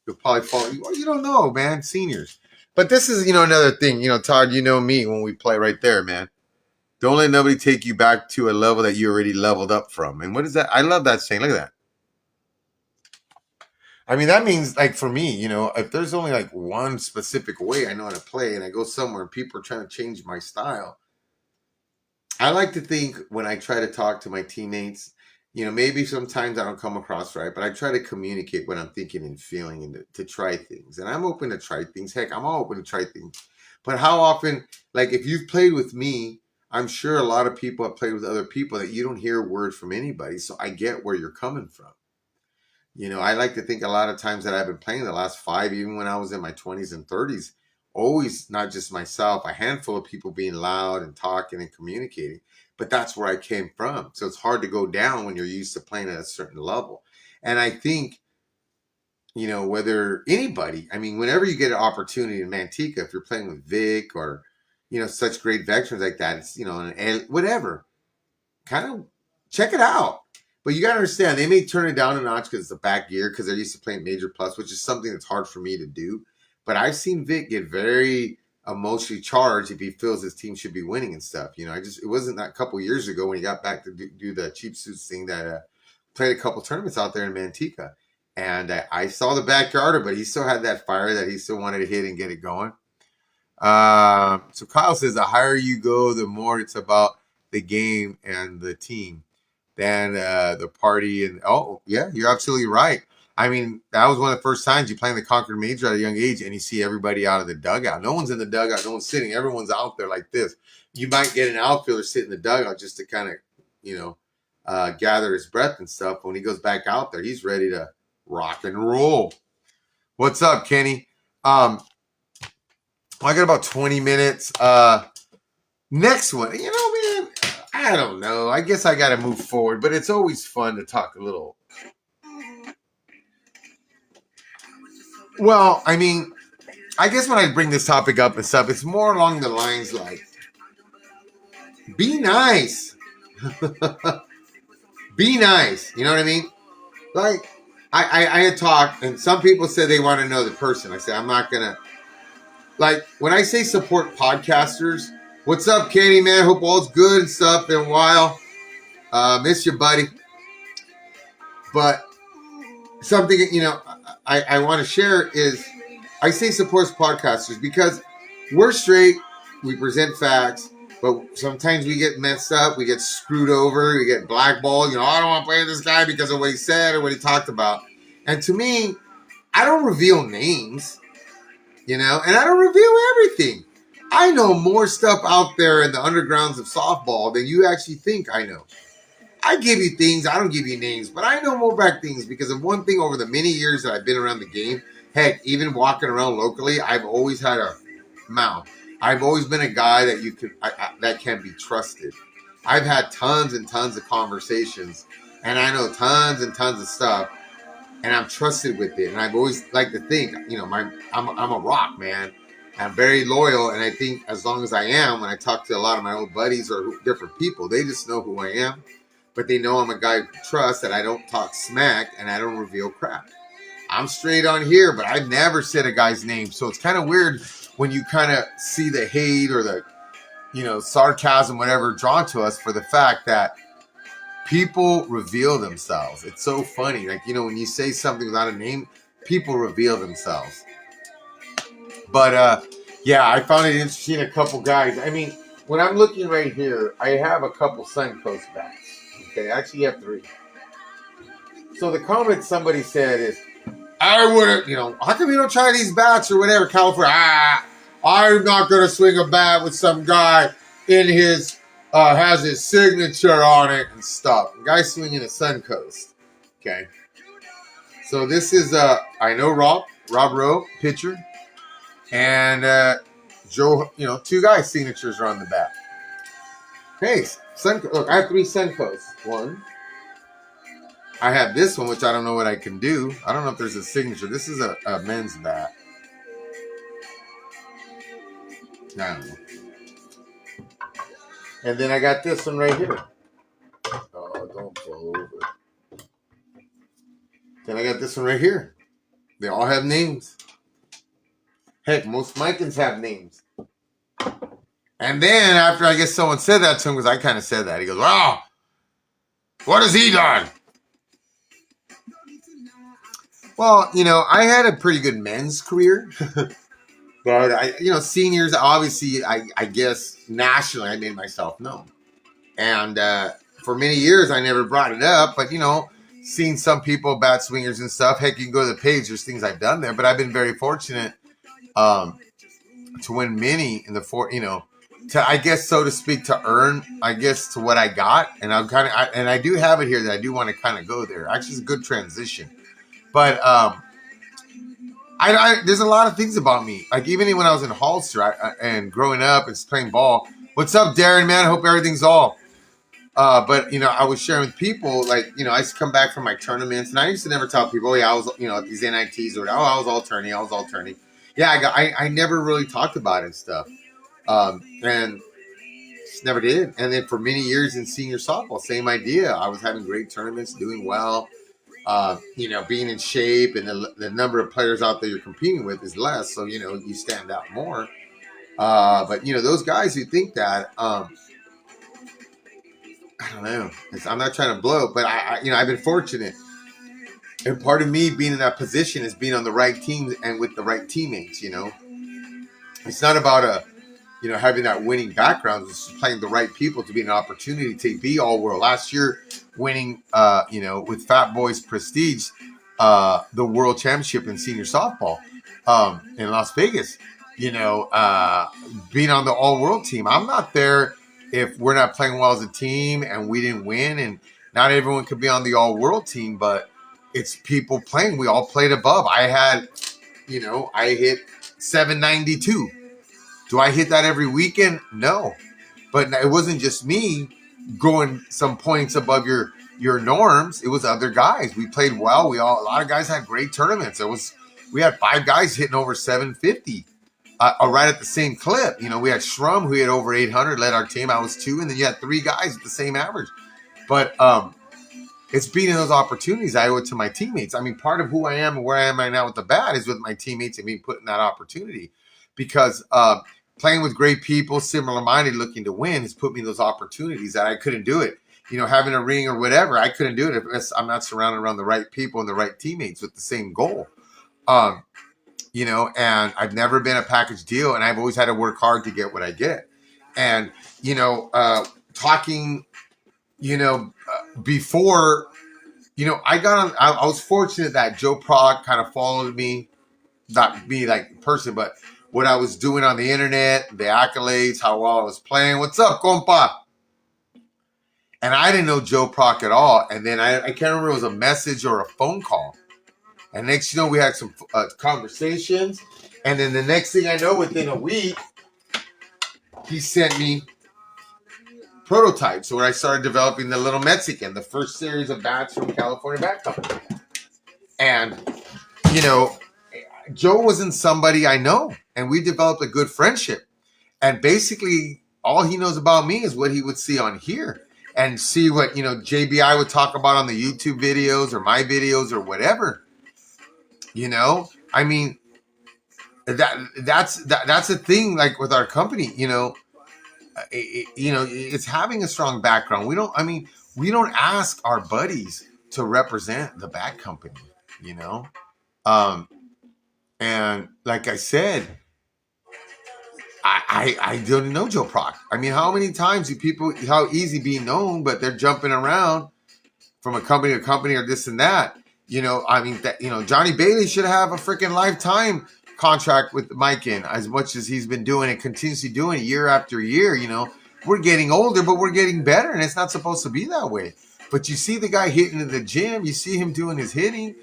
You'll probably fall. You don't know, man. Seniors. But this is, another thing. Todd, me when we play right there, man. Don't let nobody take you back to a level that you already leveled up from. And what is that? I love that saying. Look at that. I mean, that means, like, for me, if there's only, like, one specific way I know how to play and I go somewhere and people are trying to change my style, I like to think when I try to talk to my teammates, maybe sometimes I don't come across right, but I try to communicate what I'm thinking and feeling and to try things. And I'm open to try things. Heck, I'm all open to try things. But how often, like if you've played with me, I'm sure a lot of people have played with other people that you don't hear a word from anybody. So I get where you're coming from. I like to think a lot of times that I've been playing the last 5, even when I was in my 20s and 30s, always not just myself, a handful of people being loud and talking and communicating. But that's where I came from. So it's hard to go down when you're used to playing at a certain level. And I think, whether anybody, I mean, whenever you get an opportunity in Manteca, if you're playing with Vic or, such great veterans like that, it's, whatever, kind of check it out. But you got to understand, they may turn it down a notch because it's a back gear because they're used to playing Major Plus, which is something that's hard for me to do. But I've seen Vic get very emotionally charged if he feels his team should be winning and stuff. It wasn't that couple years ago when he got back to do the cheap suits thing that played a couple tournaments out there in Manteca. And I saw the backyarder, but he still had that fire that he still wanted to hit and get it going. So Kyle says, the higher you go, the more it's about the game and the team than the party. And oh, yeah, you're absolutely right. I mean, that was one of the first times you play in the Concord Major at a young age and you see everybody out of the dugout. No one's in the dugout. No one's sitting. Everyone's out there like this. You might get an outfielder sit in the dugout just to kind of, gather his breath and stuff. When he goes back out there, he's ready to rock and roll. What's up, Kenny? I got about 20 minutes. Next one, man, I don't know. I guess I got to move forward, but it's always fun to talk a little. Well, I mean, I guess when I bring this topic up and stuff, it's more along the lines like, be nice. Be nice. You know what I mean? Like, I had talked, and some people said they want to know the person. I said, I'm not going to. Like, when I say support podcasters, what's up, Kenny, man? Hope all's good and stuff. Been a while. Miss you, buddy. But something, I want to share is I say supports podcasters because we're straight. We present facts, but sometimes we get messed up. We get screwed over. We get blackballed. I don't want to play with this guy because of what he said or what he talked about. And to me, I don't reveal names, and I don't reveal everything. I know more stuff out there in the undergrounds of softball than you actually think I know. I give you things, I don't give you names, but I know more about things because of one thing over the many years that I've been around the game. Heck, even walking around locally, I've always had a mouth. I've always been a guy that that can be trusted. I've had tons and tons of conversations, and I know tons and tons of stuff, and I'm trusted with it. And I've always liked to think, I'm a rock, man. I'm very loyal, and I think as long as I am, when I talk to a lot of my old buddies or different people, they just know who I am. But they know I'm a guy who trusts, that I don't talk smack and I don't reveal crap. I'm straight on here, but I've never said a guy's name. So it's kind of weird when you kind of see the hate or the sarcasm, whatever, drawn to us for the fact that people reveal themselves. It's so funny. Like, when you say something without a name, people reveal themselves. But, yeah, I found it interesting. A couple guys. I mean, when I'm looking right here, I have a couple Suncoast bats. Okay, I actually have 3. So the comment somebody said is, I wouldn't, how come you don't try these bats or whatever, California? I'm not going to swing a bat with some guy in his, has his signature on it and stuff. The guy's swinging a Suncoast. Okay. So this is, I know Rob Rowe, pitcher, and Joe, 2 guys' signatures are on the bat. Okay, look, I have 3 Suncoasts. 1. I have this one, which I don't know what I can do. I don't know if there's a signature. This is a men's bat. I don't know. And then I got this one right here. Oh, don't fall over. Then I got this one right here. They all have names. Heck, most Micans have names. And then after I guess someone said that to him, because I kind of said that, he goes, "Wow, what has he done?" Well, I had a pretty good men's career. But, seniors, obviously, I guess nationally I made myself known. And for many years I never brought it up. But, seeing some people, bat swingers and stuff, heck, you can go to the page. There's things I've done there. But I've been very fortunate to win many in the to, I guess, so to speak, to earn, I guess, to what I got. And I'm and I do have it here that I do want to kind of go there. Actually, it's a good transition. But there's a lot of things about me. Like, even when I was in Holster and growing up and playing ball. What's up, Darren, man? Hope everything's all. But, I was sharing with people, like, I used to come back from my tournaments, and I used to never tell people, oh, yeah, I was, at these NITs, or, I was all tourney. Yeah, I never really talked about it and stuff. And just never did. And then for many years in senior softball, same idea. I was having great tournaments, doing well. Being in shape, and the number of players out there you're competing with is less, so you stand out more. But those guys who think that, I don't know. I'm not trying to blow, but I've been fortunate, and part of me being in that position is being on the right team and with the right teammates. It's not about having that winning background. It's just playing the right people to be an opportunity to be all world. Last year, winning, with Fat Boys Prestige, the world championship in senior softball in Las Vegas, being on the all world team. I'm not there if we're not playing well as a team and we didn't win, and not everyone could be on the all world team, but it's people playing. We all played above. I had, I hit 792. Do I hit that every weekend? No. But it wasn't just me going some points above your norms. It was other guys. We played well. A lot of guys had great tournaments. We had 5 guys hitting over 750 right at the same clip. We had Shrum who hit over 800, led our team. I was 2, and then you had 3 guys at the same average. But it's being in those opportunities. I owe it to my teammates. I mean, part of who I am and where I am right now with the bat is with my teammates and being put in that opportunity, because playing with great people, similar-minded, looking to win, has put me in those opportunities that I couldn't do it. Having a ring or whatever, I couldn't do it if I'm not surrounded around the right people and the right teammates with the same goal. And I've never been a package deal, and I've always had to work hard to get what I get. And, talking, before, I got on, I was fortunate that Joe Prock kind of followed me, not me like person, but what I was doing on the internet, the accolades, how well I was playing. What's up, compa? And I didn't know Joe Prock at all. And then I can't remember if it was a message or a phone call. And next, we had some conversations. And then the next thing I know, within a week, he sent me prototypes where I started developing the Little Mexican, the first series of bats from California Bat Company. And, Joe wasn't somebody I know, and we developed a good friendship. And basically, all he knows about me is what he would see on here, and see what JBI would talk about on the YouTube videos or my videos or whatever. I mean, that's a thing. Like with our company, it's having a strong background. We don't ask our buddies to represent the bad company, you know? And like I said, I don't know Joe Proc. I mean, how many times do people, how easy being known, but they're jumping around from a company to company or this and that. Johnny Bailey should have a freaking lifetime contract with Mike in as much as he's been doing and continuously doing it year after year. We're getting older, but we're getting better, and it's not supposed to be that way. But you see the guy hitting in the gym, you see him doing his hitting.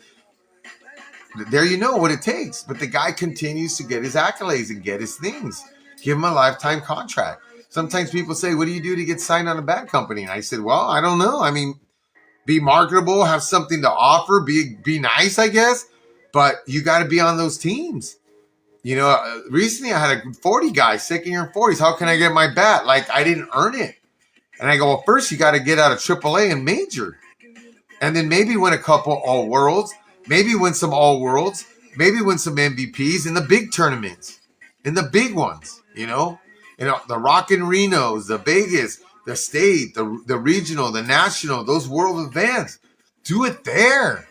There you know what it takes. But the guy continues to get his accolades and get his things. Give him a lifetime contract. Sometimes people say, what do you do to get signed on a bad company? And I said, well, I don't know. I mean, be marketable, have something to offer, be nice, I guess. But you got to be on those teams. Recently I had a 40 guy, second year in 40s. How can I get my bat? Like, I didn't earn it. And I go, well, first you got to get out of AAA and major. And then maybe win a couple All-Worlds. Maybe win some All-Worlds. Maybe win some MVPs in the big tournaments. In the big ones, the Rockin' Renos, the Vegas, the state, the regional, the national, those world events. Do it there.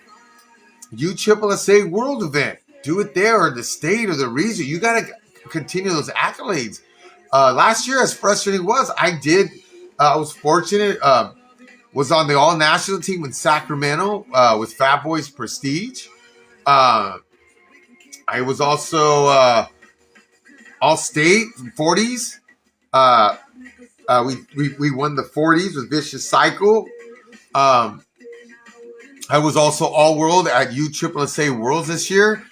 USSSA world event. Do it there, or the state or the region. You got to continue those accolades. Last year, as frustrating was, I was fortunate. Was on the all-national team in Sacramento with Fat Boys Prestige. I was also all-state 40s. We won the 40s with Vicious Cycle. I was also all-world at USSSA Worlds this year.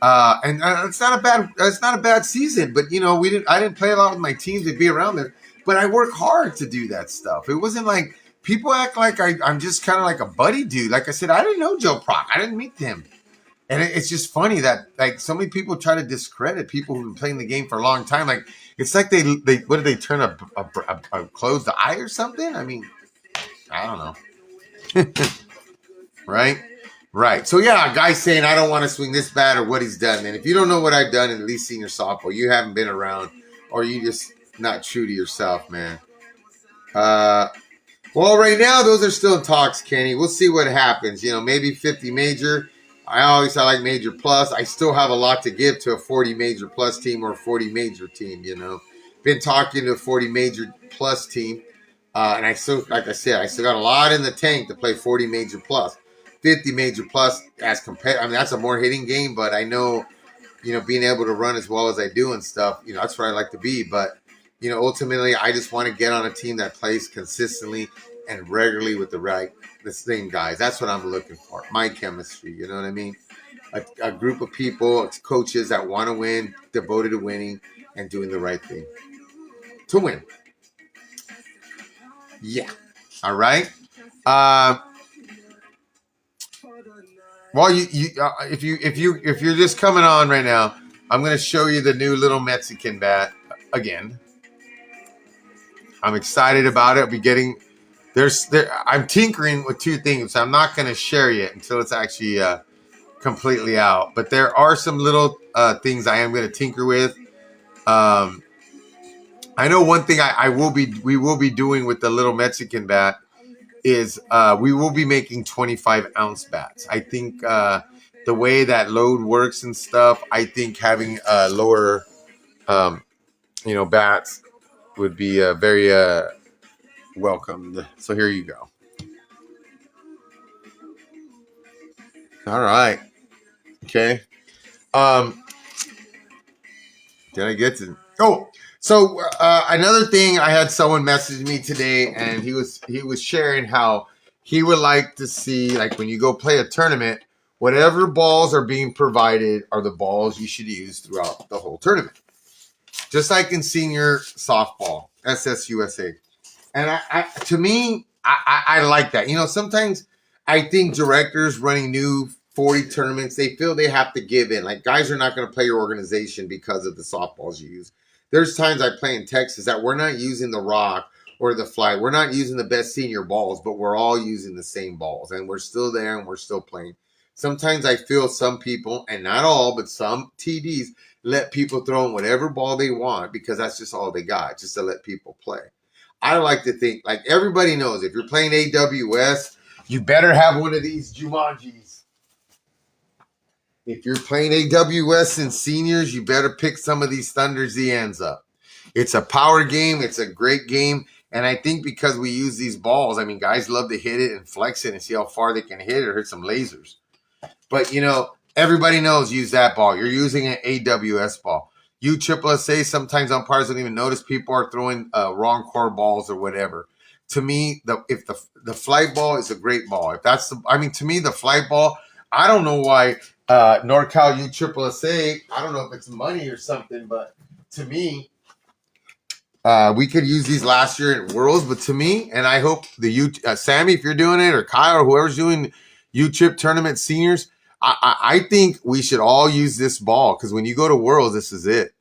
And it's not a bad season, but I didn't play a lot with my teams to be around there, but I work hard to do that stuff. It wasn't like people act like I'm just kind of like a buddy dude. Like I said, I didn't know Joe Proc. I didn't meet him. And it's just funny that like so many people try to discredit people who've been playing the game for a long time. Like it's like they what did they turn a closed eye or something? I mean, I don't know. Right. So yeah, a guy saying I don't want to swing this bat or what he's done. And if you don't know what I've done in at least senior softball, you haven't been around, or you just not true to yourself, man. Well, right now those are still in talks, Kenny. We'll see what happens. Maybe 50 major. I like major plus. I still have a lot to give to a 40 major plus team or a 40 major team. Been talking to a 40 major plus team, and I still, like I said, I still got a lot in the tank to play 40 major plus. 50 major plus as compared. I mean, that's a more hitting game, but I know, being able to run as well as I do and stuff, that's where I like to be. But, ultimately, I just want to get on a team that plays consistently and regularly with the same guys. That's what I'm looking for. My chemistry, you know what I mean? A group of people, coaches that want to win, devoted to winning and doing the right thing to win. Yeah. All right. Well, if you're just coming on right now, I'm going to show you the new little Mexican bat again. I'm excited about it. I'm tinkering with two things. I'm not going to share yet until it's actually completely out. But there are some little things I am going to tinker with. I know one thing we will be doing with the little Mexican bat is we will be making 25-ounce bats. I think the way that load works and stuff, I think having lower, bats would be very welcomed. So here you go. All right. Okay. Did I get to? Oh. So another thing, I had someone message me today, and he was sharing how he would like to see, like when you go play a tournament, whatever balls are being provided are the balls you should use throughout the whole tournament, just like in senior softball, SSUSA. And I like that. Sometimes I think directors running new 40 tournaments, they feel they have to give in. Like guys are not going to play your organization because of the softballs you use. There's times I play in Texas that we're not using the rock or the fly. We're not using the best senior balls, but we're all using the same balls. And we're still there and we're still playing. Sometimes I feel some people, and not all, but some TDs let people throw in whatever ball they want because that's just all they got, just to let people play. I like to think, like everybody knows, if you're playing AWS, you better have one of these Jumanjis. If you're playing AWS and seniors, you better pick some of these Thunder ZNs up. It's a power game. It's a great game. And I think because we use these balls, I mean, guys love to hit it and flex it and see how far they can hit it or hit some lasers. But, you know, everybody knows use that ball. You're using an AWS ball. USSSA, sometimes umpires don't even notice people are throwing wrong core balls or whatever. To me, if the flight ball is a great ball. If that's to me, the flight ball, I don't know why NorCal USSSA, I don't know if it's money or something, but to me, we could use these last year at Worlds, but to me, and I hope Sammy, if you're doing it, or Kyle, or whoever's doing U-Chip tournament seniors, I think we should all use this ball because when you go to Worlds, this is it.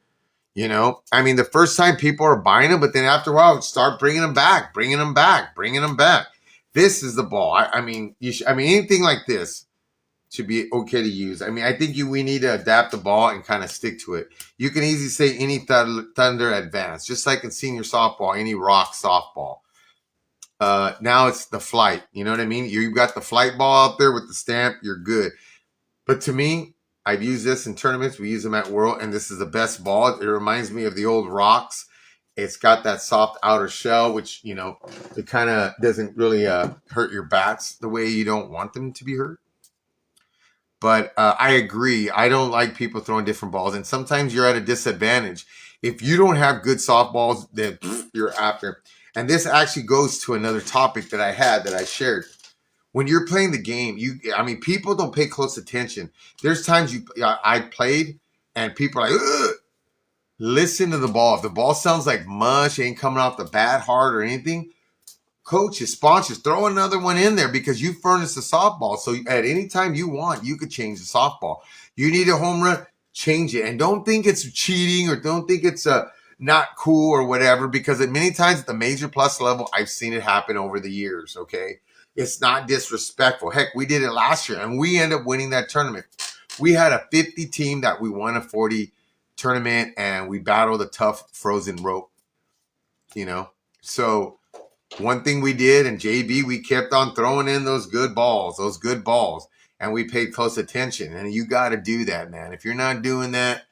You know, I mean, the first time people are buying them, but then after a while, start bringing them back. This is the ball. I mean, anything like this should be okay to use. I mean, I think we need to adapt the ball and kind of stick to it. You can easily say any Thunder Advance, just like in senior softball, any Rock softball. Now it's the flight. You know what I mean? You've got the flight ball out there with the stamp. You're good. But to me, I've used this in tournaments. We use them at World, and this is the best ball. It reminds me of the old Rocks. It's got that soft outer shell, which, you know, it kind of doesn't really hurt your bats the way you don't want them to be hurt. But I agree. I don't like people throwing different balls, and sometimes you're at a disadvantage. If you don't have good softballs, then you're after. And this actually goes to another topic that I had that I shared. When you're playing the game, people don't pay close attention. There's times I played and people are like, ugh! Listen to the ball. If the ball sounds like mush, ain't coming off the bat hard or anything, coaches, sponsors, throw another one in there because you furnished the softball. So at any time you want, you could change the softball. You need a home run, change it. And don't think it's cheating or don't think it's not cool or whatever, because many times at the major plus level, I've seen it happen over the years, okay? It's not disrespectful. Heck, we did it last year, and we ended up winning that tournament. We had a 50 team that we won a 40 tournament, and we battled a tough frozen rope, you know? So one thing we did, and JB, we kept on throwing in those good balls, and we paid close attention. And you got to do that, man. If you're not doing that,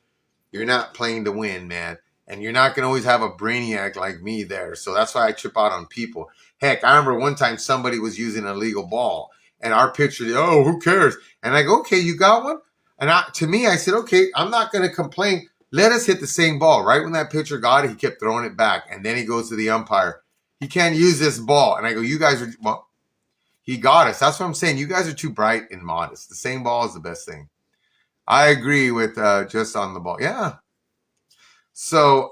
you're not playing to win, man. And you're not going to always have a brainiac like me there. So that's why I trip out on people. Heck, I remember one time somebody was using an illegal ball. And our pitcher, oh, who cares? And I go, okay, you got one? And to me, I said, okay, I'm not going to complain. Let us hit the same ball. Right when that pitcher got it, he kept throwing it back. And then he goes to the umpire. He can't use this ball. And I go, you guys are, well, he got us. That's what I'm saying. You guys are too bright and modest. The same ball is the best thing. I agree with just on the ball. Yeah. So,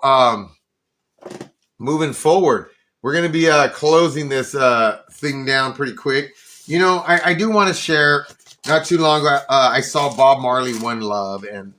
moving forward, we're going to be closing this thing down pretty quick. You know, I do want to share, not too long ago, I saw Bob Marley One Love, and,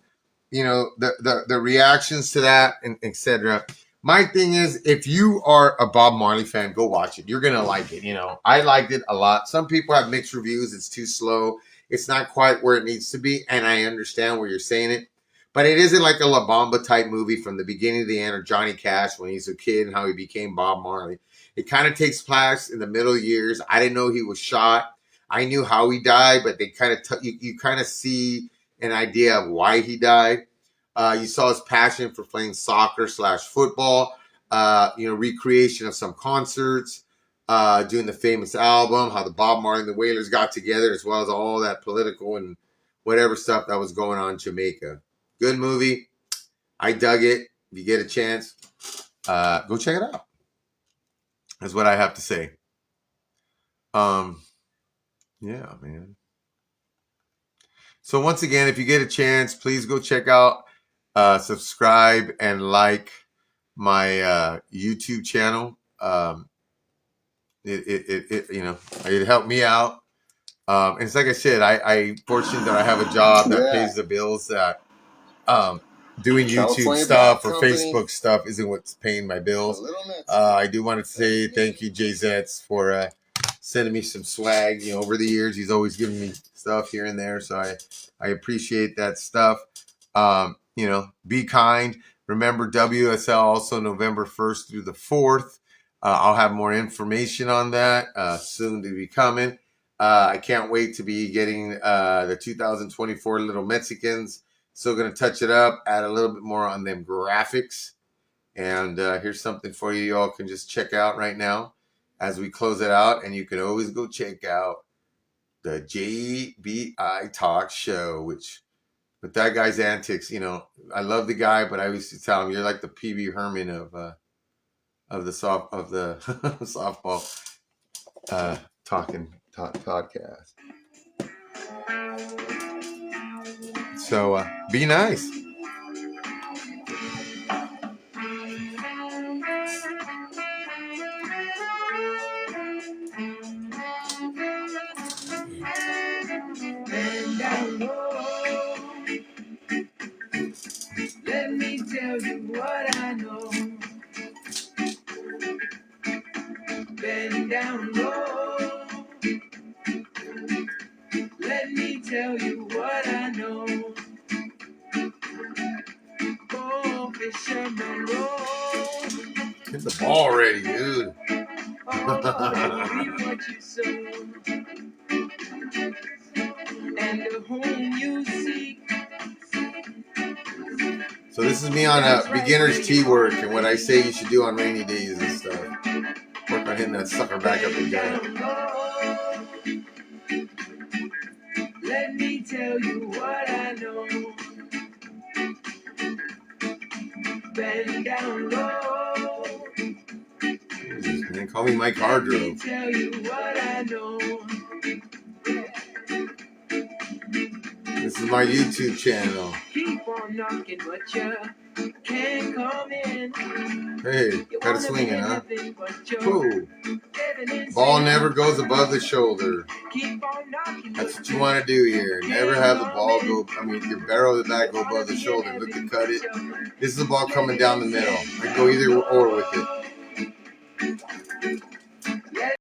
you know, the reactions to that, and etc. My thing is, if you are a Bob Marley fan, go watch it. You're going to like it. You know, I liked it a lot. Some people have mixed reviews. It's too slow. It's not quite where it needs to be. And I understand where you're saying it. But it isn't like a La Bamba type movie from the beginning to the end, or Johnny Cash when he's a kid and how he became Bob Marley. It kind of takes place in the middle years. I didn't know he was shot. I knew how he died, but they kind of you kind of see an idea of why he died. You saw his passion for playing soccer / football. You know, recreation of some concerts, doing the famous album, how the Bob Marley and the Wailers got together, as well as all that political and whatever stuff that was going on in Jamaica. Good movie. I dug it. If you get a chance, go check it out. That's what I have to say. Yeah, man. So once again, if you get a chance, please go check out, subscribe, and like my YouTube channel. It helped me out. And it's like I said, I fortunate that I have a job that pays the bills. That doing YouTube stuff or Facebook stuff isn't what's paying my bills. I do want to say thank you, JZets, for sending me some swag. You know, over the years, he's always giving me stuff here and there. So I appreciate that stuff. You know, be kind. Remember WSL also November 1st through the 4th. I'll have more information on that soon to be coming. I can't wait to be getting the 2024 Little Mexicans. Still going to touch it up, add a little bit more on them graphics. And here's something for you all can just check out right now as we close it out. And you can always go check out the JBI Talk Show, which with that guy's antics, you know, I love the guy, but I used to tell him, you're like the PB Herman of the softball podcast. So be nice. Bend down low. Let me tell you what I know. Bend down low. Let me tell you what I know. Oh, fisherman roll. Get the ball ready, dude. Oh, reap what you sow. And the home you seek. So this is me on a beginner's tee work and what I say you should do on rainy days and stuff. Work on hitting that sucker back up again. Let me tell you what I know. Bend down low. Man, call me Mike Hardrow. Let me tell you what I know. This is my YouTube channel. Keep on knocking, but you can't come in. Hey, got it swinging, huh? Cool. Ball never goes above the shoulder. Keep on knocking. That's what you want to do here. Never have the ball go, your barrel of the bat go above the shoulder. Look to cut it. This is the ball coming down the middle. I go either or with it.